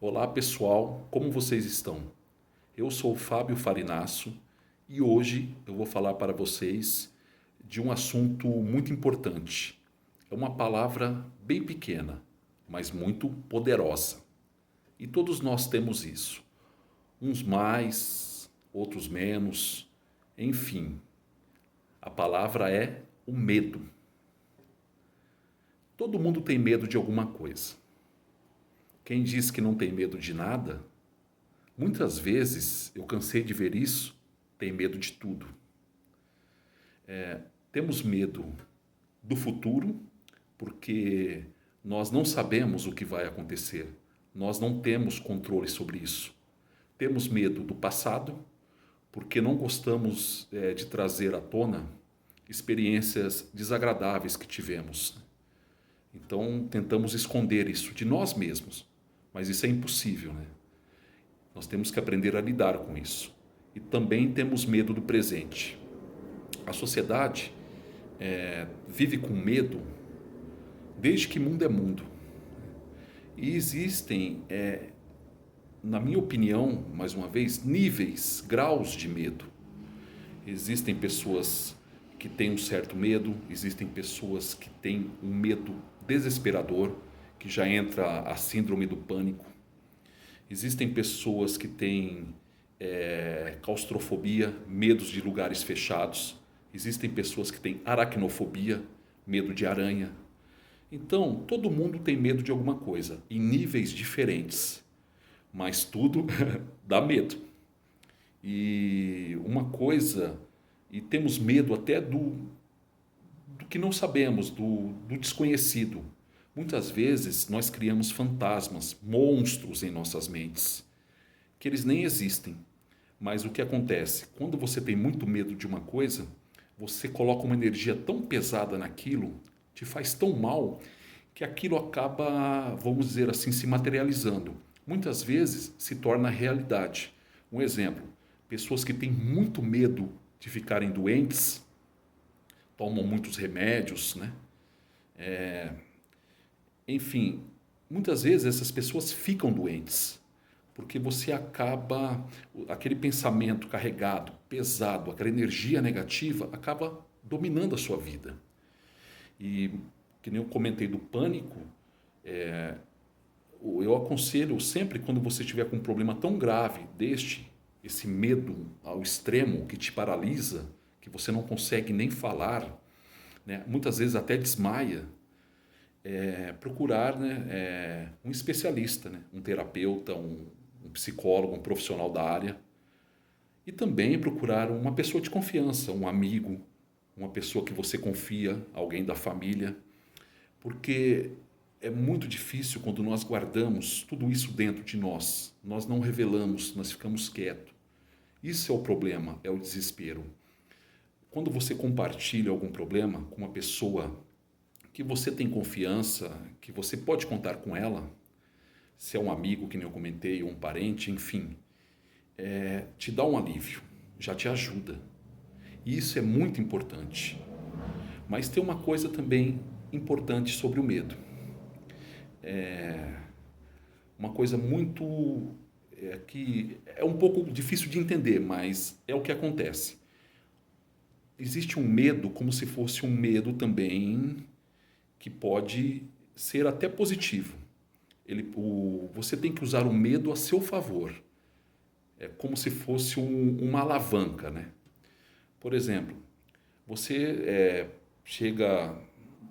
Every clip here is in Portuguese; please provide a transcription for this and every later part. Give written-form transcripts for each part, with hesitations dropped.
Olá pessoal, como vocês estão? Eu sou o Fábio Farinasso e hoje eu vou falar para vocês de um assunto muito importante. É uma palavra bem pequena, mas muito poderosa. E todos nós temos isso. Uns mais, outros menos, enfim. A palavra é o medo. Todo mundo tem medo de alguma coisa. Quem diz que não tem medo de nada, muitas vezes, eu cansei de ver isso, tem medo de tudo. Temos medo do futuro, porque nós não sabemos o que vai acontecer. Nós não temos controle sobre isso. Temos medo do passado, porque não gostamos de trazer à tona experiências desagradáveis que tivemos. Então tentamos esconder isso de nós mesmos, mas isso é impossível, né? Nós temos que aprender a lidar com isso. E também temos medo do presente. A sociedade vive com medo desde que mundo é mundo. E existem, na minha opinião, mais uma vez, níveis, graus de medo. Existem pessoas que têm um certo medo, existem pessoas que têm um medo desesperador, que já entra a síndrome do pânico. Existem pessoas que têm claustrofobia, medos de lugares fechados. Existem pessoas que têm aracnofobia, medo de aranha. Então, todo mundo tem medo de alguma coisa, em níveis diferentes. Mas tudo dá medo. E uma coisa, e temos medo até do que não sabemos, do desconhecido. Muitas vezes nós criamos fantasmas, monstros em nossas mentes, que eles nem existem. Mas o que acontece? Quando você tem muito medo de uma coisa, você coloca uma energia tão pesada naquilo, te faz tão mal, que aquilo acaba, vamos dizer assim, se materializando. Muitas vezes se torna realidade. Um exemplo, pessoas que têm muito medo de ficarem doentes, tomam muitos remédios, né? Enfim, muitas vezes essas pessoas ficam doentes, porque você acaba, aquele pensamento carregado, pesado, aquela energia negativa, acaba dominando a sua vida. E, que nem eu comentei do pânico, eu aconselho sempre, quando você estiver com um problema tão grave esse medo ao extremo que te paralisa, que você não consegue nem falar, né? Muitas vezes até desmaia, procurar, né, um especialista, né, um terapeuta, um psicólogo, um profissional da área. E também procurar uma pessoa de confiança, um amigo, uma pessoa que você confia, alguém da família. Porque é muito difícil quando nós guardamos tudo isso dentro de nós. Nós não revelamos, nós ficamos quietos. Isso é o problema, é o desespero. Quando você compartilha algum problema com uma pessoa que você tem confiança, que você pode contar com ela, se é um amigo, que nem eu comentei, ou um parente, enfim, te dá um alívio, já te ajuda. E isso é muito importante. Mas tem uma coisa também importante sobre o medo. Uma coisa muito que é um pouco difícil de entender, mas é o que acontece. Existe um medo como se fosse um medo também que pode ser até positivo. Você tem que usar o medo a seu favor. É como se fosse uma alavanca, né? Por exemplo, você chega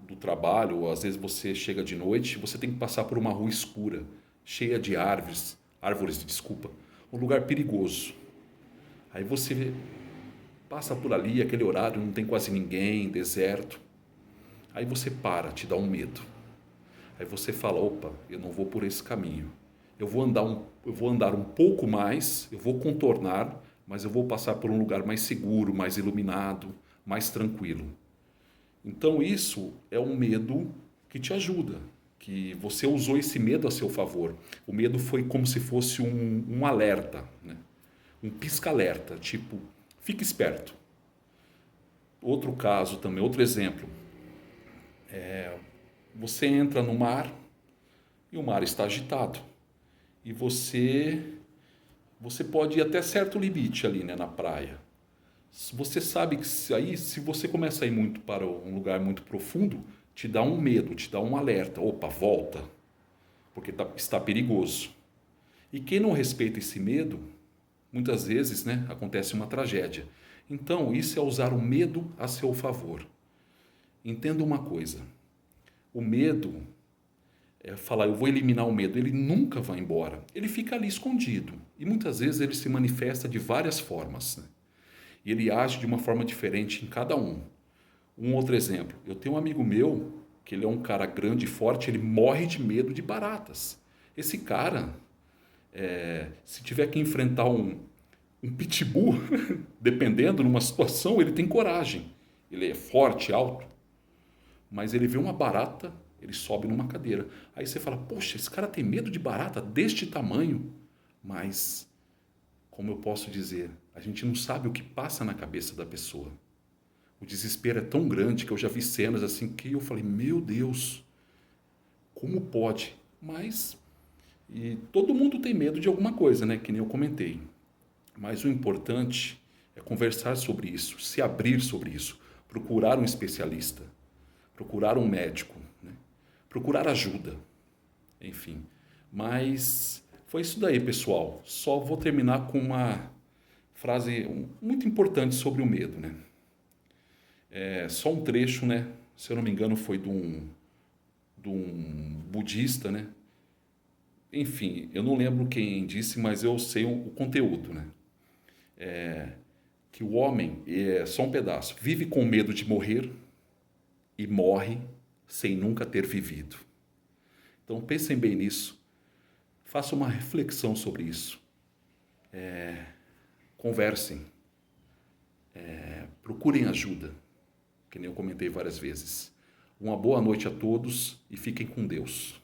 do trabalho, ou às vezes você chega de noite, você tem que passar por uma rua escura, cheia de árvores, desculpa, um lugar perigoso. Aí você passa por ali, aquele horário, não tem quase ninguém, deserto. Aí você para, te dá um medo. Aí você fala, opa, eu não vou por esse caminho. Eu vou andar um pouco mais, eu vou contornar, mas eu vou passar por um lugar mais seguro, mais iluminado, mais tranquilo. Então isso é um medo que te ajuda, que você usou esse medo a seu favor. O medo foi como se fosse um alerta, né? Um pisca-alerta, tipo, fique esperto. Outro caso também, outro exemplo. Você entra no mar e o mar está agitado. e você pode ir até certo limite ali, né, na praia. Você sabe que se você começa a ir muito para um lugar muito profundo, te dá um medo, te dá um alerta. Opa, volta, porque está perigoso. E quem não respeita esse medo, muitas vezes, né, acontece uma tragédia. Então, isso é usar o medo a seu favor. Entenda uma coisa: o medo é falar, eu vou eliminar o medo, ele nunca vai embora. Ele fica ali escondido. E muitas vezes ele se manifesta de várias formas, né? E ele age de uma forma diferente em cada um. Um outro exemplo, eu tenho um amigo meu, que ele é um cara grande e forte, ele morre de medo de baratas. Esse cara, se tiver que enfrentar um pitbull, dependendo, numa situação, ele tem coragem. Ele é forte, alto, mas ele vê uma barata, ele sobe numa cadeira. Aí você fala, poxa, esse cara tem medo de barata deste tamanho. Mas, como eu posso dizer, a gente não sabe o que passa na cabeça da pessoa. O desespero é tão grande que eu já vi cenas assim que eu falei, meu Deus, como pode? Mas, e todo mundo tem medo de alguma coisa, né? Que nem eu comentei. Mas o importante é conversar sobre isso, se abrir sobre isso, procurar um especialista, procurar um médico, né? Procurar ajuda, enfim. Mas foi isso daí, pessoal. Só vou terminar com uma frase muito importante sobre o medo, né? É só um trecho, né? Se eu não me engano, foi de um budista, né? Enfim, eu não lembro quem disse, mas eu sei o conteúdo, né? Que o homem é só um pedaço. Vive com medo de morrer e morre sem nunca ter vivido. Então pensem bem nisso. Façam uma reflexão sobre isso. Conversem. Procurem ajuda, que nem eu comentei várias vezes. Uma boa noite a todos e fiquem com Deus.